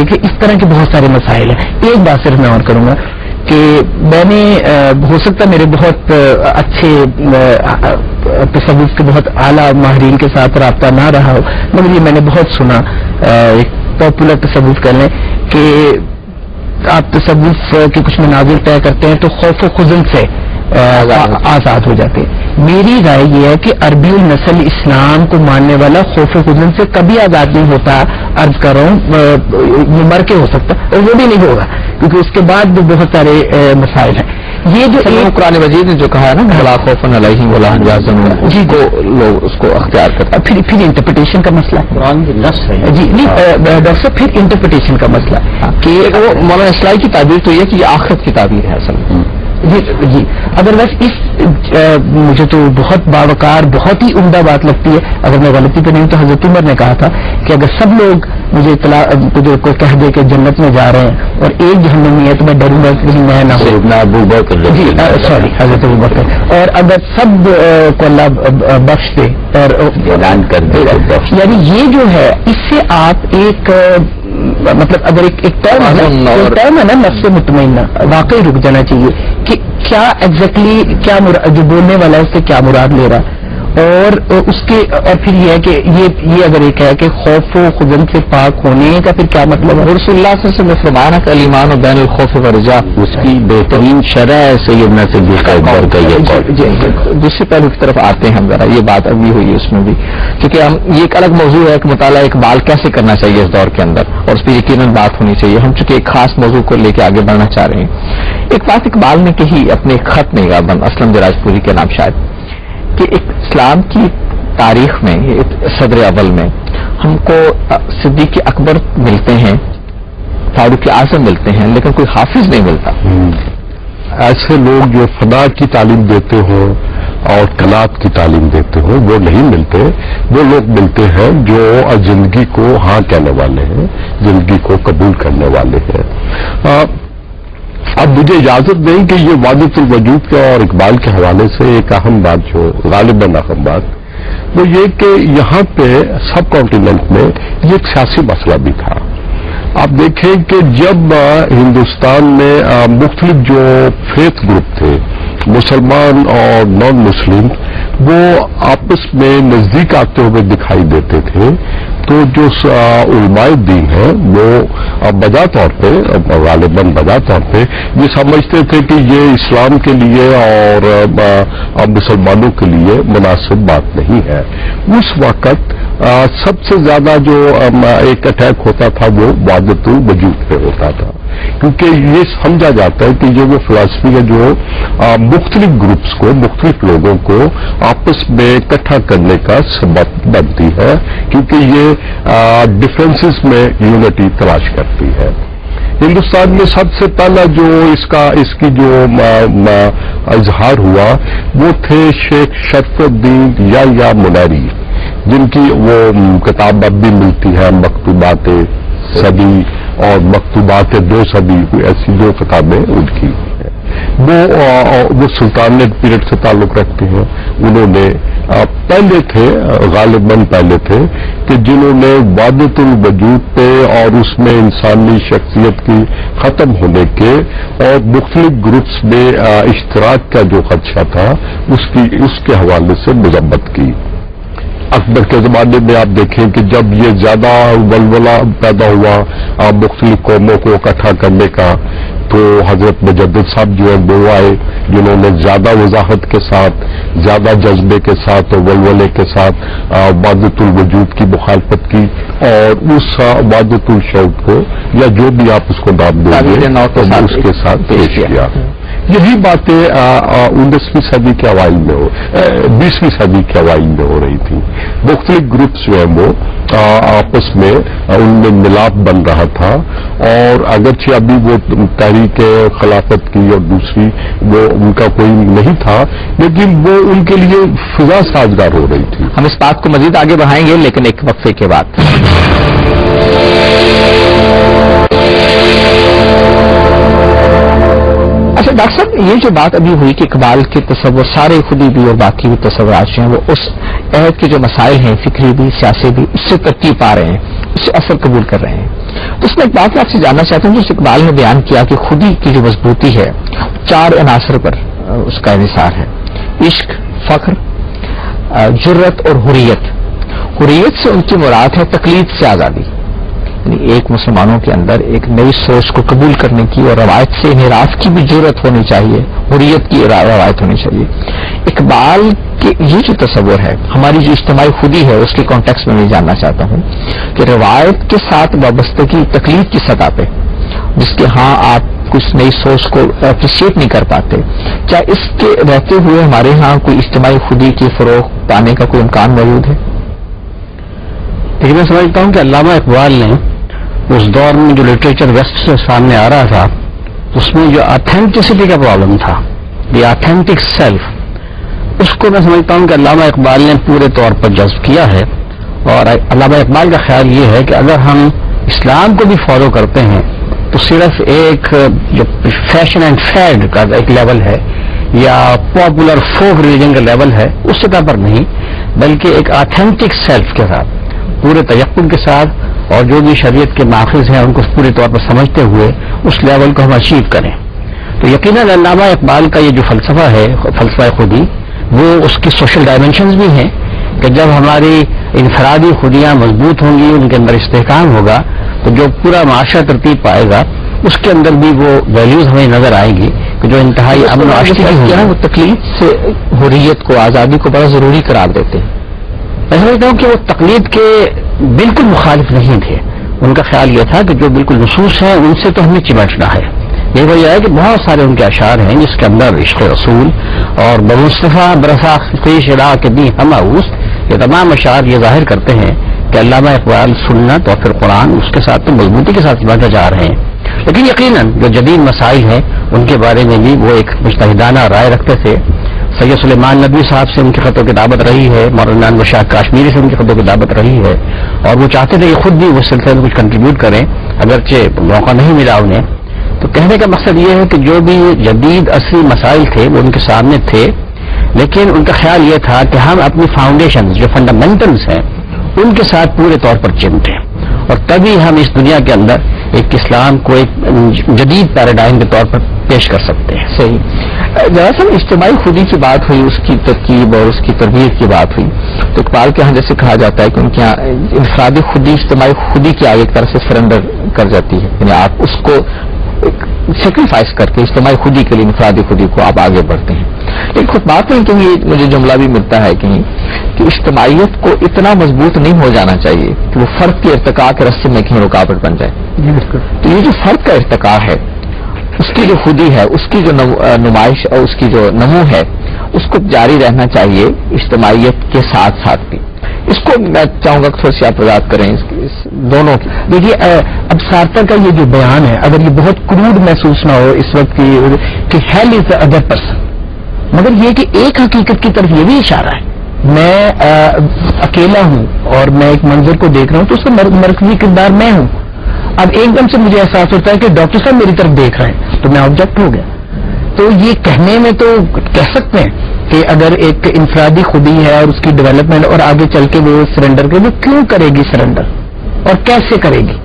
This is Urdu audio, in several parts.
کہ اس طرح کے بہت سارے مسائل ہیں. ایک بات صرف میں اور کروں گا کہ میں نے ہو سکتا میرے بہت اچھے تصوف کے بہت اعلیٰ ماہرین کے ساتھ رابطہ نہ رہا ہو، مگر یہ میں نے بہت سنا ایک پاپولر تصوف کر لیں کہ آپ تصوف کے کچھ مناظر طے کرتے ہیں تو خوف و خزن سے آزاد ہو جاتے ہیں. میری رائے یہ ہے کہ عربی النسل اسلام کو ماننے والا خوف و خزن سے کبھی آزاد نہیں ہوتا. عرض کر رہا ہوں یہ مر کے ہو سکتا اور وہ بھی نہیں ہوگا کیونکہ اس کے بعد بھی بہت سارے مسائل ہیں. یہ جو قرآن مجید نے جو کہا ہے نا بلا خوف علیہم ولا هم يحزنون، جی کو لوگ اس کو اختیار کرتے ہیں. پھر انٹرپریٹیشن کا مسئلہ قرآن کی نص ہے جی نہیں ڈاکٹر صاحب، پھر انٹرپریٹیشن کا مسئلہ کہ وہ مولانا اصلاحی کی تعبیر تو یہ کہ یہ آخرت کی تعبیر ہے اصل میں. جی ادر وائز مجھے تو بہت باوقار بہت ہی عمدہ بات لگتی ہے. اگر میں غلطی پہ نہیں تو حضرت عمر نے کہا تھا کہ اگر سب لوگ مجھے اطلاع کو کہہ دے کہ جنت میں جا رہے ہیں اور ایک جہنمی ہے تو میں ڈروں گا کہ میں نہ ہوں. جی سوری حضرت ابو بکر. اور اگر سب کو اللہ بخش دے اور اعلان کر دے، یعنی یہ جو ہے اس سے آپ ایک مطلب اگر ایک ٹرم ہے نا نفس مطمئنہ، واقعی رک جانا چاہیے کہ کیا ایگزیکٹلی کیا جو بولنے والا ہے اس سے کیا مراد لے رہا ہے. اور اس کے اور پھر یہ ہے کہ یہ اگر ایک ہے کہ خوف و خزن سے پاک ہونے کا پھر کیا مطلب ہے. رسول اللہ صلی اللہ علیہ وسلم نے فرمایا کہ الایمان بین الخوف والرجاء، اس کی بہترین شرح ہے سیدنا صدیق اکبر کا یہ. دوسری پہلو کی طرف آتے ہیں ہم ذرا، یہ بات ابھی ہوئی ہے اس میں بھی، کیونکہ ہم یہ ایک الگ موضوع ہے کہ مطالعہ اقبال کیسے کرنا چاہیے اس دور کے اندر، اور اس پہ یقیناً بات ہونی چاہیے. ہم چونکہ ایک خاص موضوع کو لے کے آگے بڑھنا چاہ رہے ہیں. ایک بات اقبال نے کہی اپنے خط میں بند اسلم دراج پوری کے نام شاید، کہ ایک اسلام کی تاریخ میں صدر اول میں ہم کو صدیق اکبر ملتے ہیں، فاروق اعظم ملتے ہیں، لیکن کوئی حافظ نہیں ملتا. ایسے لوگ جو فنا کی تعلیم دیتے ہوں اور کلات کی تعلیم دیتے ہوں وہ نہیں ملتے. وہ لوگ ملتے ہیں جو زندگی کو ہاں کہنے والے ہیں، زندگی کو قبول کرنے والے ہیں. اب مجھے اجازت نہیں کہ یہ وحدت الوجود کے اور اقبال کے حوالے سے ایک اہم بات جو غالباً اہم بات وہ یہ کہ یہاں پہ سب کانٹیننٹ میں یہ ایک سیاسی مسئلہ بھی تھا. آپ دیکھیں کہ جب ہندوستان میں مختلف جو فیتھ گروپ تھے، مسلمان اور نان مسلم، وہ آپس میں نزدیک آتے ہوئے دکھائی دیتے تھے، تو جو علماء دین ہیں وہ بجا طور پہ غالباً بجا طور پہ یہ سمجھتے تھے کہ یہ اسلام کے لیے اور مسلمانوں کے لیے مناسب بات نہیں ہے. اس وقت سب سے زیادہ جو ایک اٹیک ہوتا تھا وہ وحدت الوجود پہ ہوتا تھا، کیونکہ یہ سمجھا جاتا ہے کہ یہ وہ فلسفی ہے جو مختلف گروپس کو، مختلف لوگوں کو آپس میں اکٹھا کرنے کا سبب بنتی ہے، کیونکہ یہ ڈفرینسز میں یونٹی تلاش کرتی ہے. ہندوستان میں سب سے پہلا جو اس کی جو اظہار ہوا وہ تھے شیخ شرف الدین یا منیری، جن کی وہ کتاب اب بھی ملتی ہے، مکتوبات صدی اور مکتوبات 2 صدی، ایسی 2 کتابیں ان کی. وہ سلطانیت پیریڈ سے تعلق رکھتے ہیں. انہوں نے پہلے تھے، غالباً پہلے تھے کہ جنہوں نے وحدت الوجود پہ اور اس میں انسانی شخصیت کی ختم ہونے کے اور مختلف گروپس میں اشتراک کا جو خدشہ تھا اس کے حوالے سے مذمت کی. اکبر کے زمانے میں آپ دیکھیں کہ جب یہ زیادہ ولولہ پیدا ہوا مختلف قوموں کو اکٹھا کرنے کا، تو حضرت مجدد صاحب جو ہے وہ آئے، جنہوں نے زیادہ وضاحت کے ساتھ، زیادہ جذبے کے ساتھ اور ولولے کے ساتھ وحدت الوجود کی مخالفت کی، اور اس وحدت الشعوب کو یا جو بھی آپ اس کو نام دیں گے اس کے ساتھ پیش کیا. یہی باتیں 19ویں صدی کے اوائل میں 20ویں صدی کے اوائل میں ہو رہی تھی. مختلف گروپس جو ہیں وہ آپس میں ان میں ملاپ بن رہا تھا، اور اگرچہ ابھی وہ تحریک خلافت کی اور دوسری وہ ان کا کوئی نہیں تھا، لیکن وہ ان کے لیے فضا سازگار ہو رہی تھی. ہم اس بات کو مزید آگے بڑھائیں گے لیکن ایک وقفے کے بعد. اچھا ڈاکٹر صاحب، یہ جو بات ابھی ہوئی کہ اقبال کے تصور سارے خودی بھی اور باقی بھی تصورات جو ہیں وہ اس عہد کے جو مسائل ہیں، فکری بھی سیاسی بھی، اس سے ترتیب پا رہے ہیں، اس سے اثر قبول کر رہے ہیں. تو اس میں ایک بات آپ سے جاننا چاہتا ہوں، جو اقبال نے بیان کیا کہ خودی کی جو مضبوطی ہے 4 عناصر پر اس کا انحصار ہے: عشق، فخر، جرت اور حریت۔ حریت سے ان کی مراد ہے تقلید سے آزادی، یعنی ایک مسلمانوں کے اندر ایک نئی سوچ کو قبول کرنے کی اور روایت سے انحراف کی بھی جرت ہونی چاہیے، حریت کی روایت ہونی چاہیے۔ اقبال کے یہ جو تصور ہے ہماری جو اجتماعی خودی ہے اس کے کانٹیکس میں جاننا چاہتا ہوں کہ روایت کے ساتھ وابستگی تقلید کی سطح پہ، جس کے ہاں آپ کچھ نئی سوچ کو اپریشیٹ نہیں کر پاتے، کیا اس کے رہتے ہوئے ہمارے ہاں کوئی اجتماعی خودی کی فروغ پانے کا کوئی امکان موجود ہے؟ لیکن میں سمجھتا ہوں کہ علامہ اقبال نے اس دور میں جو لٹریچر ویسٹ سے سامنے آ رہا تھا اس میں جو آتھینٹسٹی کا پرابلم تھا، دی آتھینٹک سیلف، اس کو میں سمجھتا ہوں کہ علامہ اقبال نے پورے طور پر جذب کیا ہے۔ اور علامہ اقبال کا خیال یہ ہے کہ اگر ہم اسلام کو بھی فالو کرتے ہیں تو صرف ایک جو فیشن اینڈ فیڈ کا ایک لیول ہے یا پاپولر فوک ریلیجن کا لیول ہے اس سطح پر نہیں، بلکہ ایک آتھینٹک سیلف کے ساتھ، پورے تیقن کے ساتھ، اور جو بھی شریعت کے ماخذ ہیں ان کو پورے طور پر سمجھتے ہوئے اس لیول کو ہم اچیو کریں۔ تو یقیناً علامہ اقبال کا یہ جو فلسفہ ہے، فلسفہ خودی، وہ اس کی سوشل ڈائمنشنز بھی ہیں کہ جب ہماری انفرادی خودیاں مضبوط ہوں گی، ان کے اندر استحکام ہوگا، تو جو پورا معاشرہ ترتیب پائے گا اس کے اندر بھی وہ ویلیوز ہمیں نظر آئیں گی کہ جو انتہائی امن و آشتی ہے، وہ تقلید سے حریت کو، آزادی کو بڑا ضروری قرار دیتے ہیں۔ میں سمجھتا ہوں کہ وہ تقلید کے بالکل مخالف نہیں تھے، ان کا خیال یہ تھا کہ جو بالکل نصوص ہیں ان سے تو ہمیں چمٹنا ہے۔ یہ وجہ ہے کہ بہت سارے ان کے اشعار ہیں جس کے اندر عشق رسول اور بمصطفیٰ برسا خیش را کے دی ہم اوس، یہ تمام اشعار یہ ظاہر کرتے ہیں کہ علامہ اقبال سنت اور پھر قرآن اس کے ساتھ تو مضبوطی کے ساتھ بڑھتے جا رہے ہیں۔ لیکن یقیناً جو جدید مسائل ہیں ان کے بارے میں بھی وہ ایک مجتہدانہ رائے رکھتے تھے۔ سید سلیمان ندوی صاحب سے ان کی خطوں کی دعوت رہی ہے، مولانا انور شاہ کاشمیری سے ان کی خطوں کی دعوت رہی ہے، اور وہ چاہتے تھے کہ خود بھی اس سلسلے میں کچھ کنٹریبیوٹ کریں، اگرچہ موقع نہیں ملا انہیں۔ تو کہنے کا مقصد یہ ہے کہ جو بھی جدید عصری مسائل تھے وہ ان کے سامنے تھے، لیکن ان کا خیال یہ تھا کہ ہم اپنی فاؤنڈیشنز جو فنڈامنٹلز ہیں ان کے ساتھ پورے طور پر چمٹیں، اور تبھی ہم اس دنیا کے اندر ایک اسلام کو ایک جدید پیراڈائم کے طور پر پیش کر سکتے ہیں۔ صحیح۔ دراصل اجتماعی خودی کی بات ہوئی، اس کی ترکیب اور اس کی تربیت کی بات ہوئی، تو اقبال کے یہاں جیسے کہا جاتا ہے کہ ان کے یہاں انفرادی خودی اجتماعی خودی کی آگے ایک طرح سے سرنڈر کر جاتی ہے، یعنی آپ اس کو سیکریفائس کر کے اجتماعی خودی کے لیے انفرادی خودی کو آپ آگے بڑھتے ہیں۔ لیکن خود بات نہیں کہ مجھے جملہ بھی ملتا ہے کہیں کہ اجتماعیت کو اتنا مضبوط نہیں ہو جانا چاہیے کہ وہ فرد کے ارتقاء کے راستے میں کہیں رکاوٹ بن جائے۔ تو یہ جو فرد کا ارتقاء ہے، اس کی جو خودی ہے، اس کی جو نمائش اور اس کی جو نمو ہے، اس کو جاری رہنا چاہیے اجتماعیت کے ساتھ ساتھ بھی۔ اس کو میں چاہوں گا کہ تھوڑی سی آپ وضاحت کریں اس دونوں کی۔ دیکھیے اب سارتر کا یہ جو بیان ہے، اگر یہ بہت کروڈ محسوس نہ ہو اس وقت کہ hell is the other person, مگر یہ کہ ایک حقیقت کی طرف یہ بھی اشارہ ہے۔ میں اکیلا ہوں اور میں ایک منظر کو دیکھ رہا ہوں تو اس کا مرکزی کردار میں ہوں۔ اب ایک دم سے مجھے احساس ہوتا ہے کہ ڈاکٹر صاحب میری طرف دیکھ رہے ہیں تو میں آبجیکٹ ہو گیا۔ تو یہ کہنے میں تو کہہ سکتے ہیں کہ اگر ایک انفرادی خودی ہے اور اس کی ڈیولپمنٹ اور آگے چل کے وہ سرنڈر کرے، وہ کیوں کرے گی سرنڈر اور کیسے کرے گی؟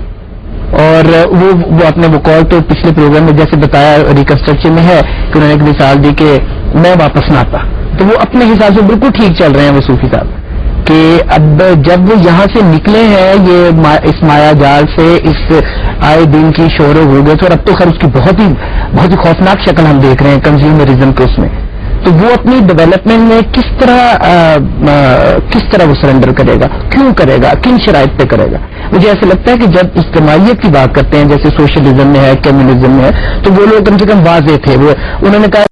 اور وہ اپنے وقول تو پچھلے پروگرام میں جیسے بتایا ریکنسٹرکشن میں ہے کہ انہوں نے ایک مثال دی کہ میں واپس نہ آتا، تو وہ اپنے حساب سے بالکل ٹھیک چل رہے ہیں وہ صوفی صاحب کہ اب جب وہ یہاں سے نکلے ہیں یہ اس مایا جال سے، اس آئے دن کی شور و غربت، اور اب تو خیر اس کی بہت ہی خوفناک شکل ہم دیکھ رہے ہیں کنزیومرزم کے اس میں، تو وہ اپنی ڈیولپمنٹ میں کس طرح وہ سرنڈر کرے گا، کیوں کرے گا، کن شرائط پہ کرے گا؟ مجھے ایسا لگتا ہے کہ جب اجتماعیت کی بات کرتے ہیں جیسے سوشلزم میں ہے، کمیونزم میں ہے، تو وہ لوگ کم سے کم واضح تھے، وہ انہوں نے کہا